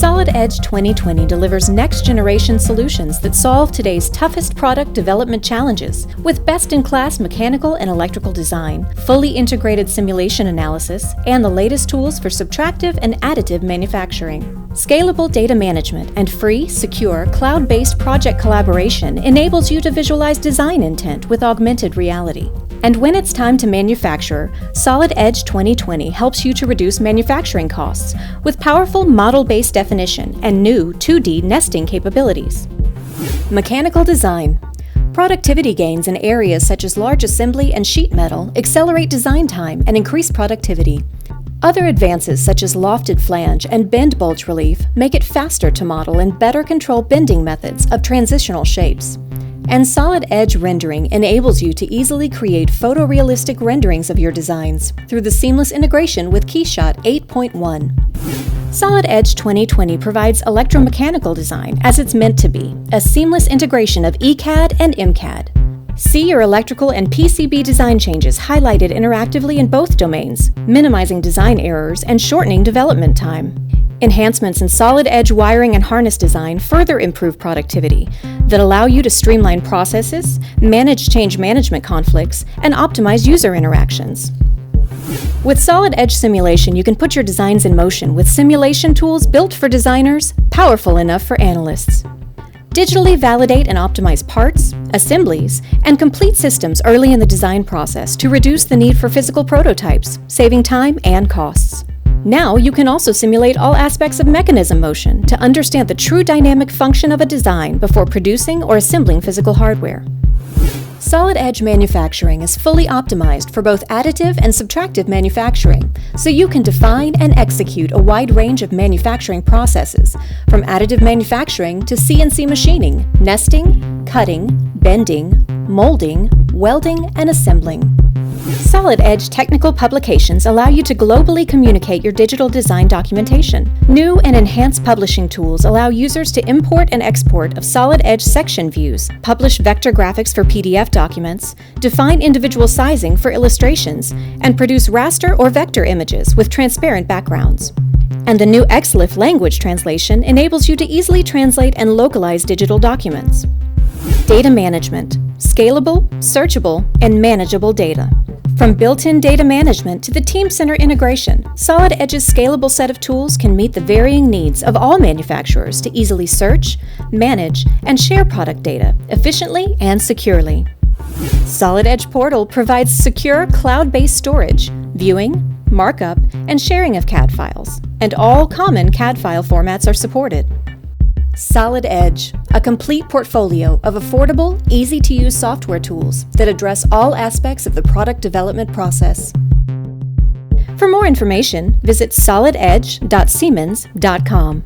Solid Edge 2020 delivers next-generation solutions that solve today's toughest product development challenges with best-in-class mechanical and electrical design, fully integrated simulation analysis, and the latest tools for subtractive and additive manufacturing. Scalable data management and free, secure, cloud-based project collaboration enables you to visualize design intent with augmented reality. And when it's time to manufacture, Solid Edge 2020 helps you to reduce manufacturing costs with powerful model-based definition and new 2D nesting capabilities. Mechanical design. Productivity gains in areas such as large assembly and sheet metal accelerate design time and increase productivity. Other advances such as lofted flange and bend bulge relief make it faster to model and better control bending methods of transitional shapes. And Solid Edge rendering enables you to easily create photorealistic renderings of your designs through the seamless integration with KeyShot 8.1. Solid Edge 2020 provides electromechanical design as it's meant to be, a seamless integration of ECAD and MCAD. See your electrical and PCB design changes highlighted interactively in both domains, minimizing design errors and shortening development time. Enhancements in Solid Edge wiring and harness design further improve productivity that allow you to streamline processes, manage change management conflicts, and optimize user interactions. With Solid Edge simulation, you can put your designs in motion with simulation tools built for designers, powerful enough for analysts. Digitally validate and optimize parts, assemblies, and complete systems early in the design process to reduce the need for physical prototypes, saving time and costs. Now you can also simulate all aspects of mechanism motion to understand the true dynamic function of a design before producing or assembling physical hardware. Solid Edge manufacturing is fully optimized for both additive and subtractive manufacturing, so you can define and execute a wide range of manufacturing processes, from additive manufacturing to CNC machining, nesting, cutting, bending, molding, welding, and assembling. Solid Edge technical publications allow you to globally communicate your digital design documentation. New and enhanced publishing tools allow users to import and export of Solid Edge section views, publish vector graphics for PDF documents, define individual sizing for illustrations, and produce raster or vector images with transparent backgrounds. And the new XLIF language translation enables you to easily translate and localize digital documents. Data management. Scalable, searchable, and manageable data. From built-in data management to the Team Center integration, Solid Edge's scalable set of tools can meet the varying needs of all manufacturers to easily search, manage, and share product data efficiently and securely. Solid Edge Portal provides secure cloud-based storage, viewing, markup, and sharing of CAD files, and all common CAD file formats are supported. Solid Edge, a complete portfolio of affordable, easy-to-use software tools that address all aspects of the product development process. For more information, visit solidedge.siemens.com.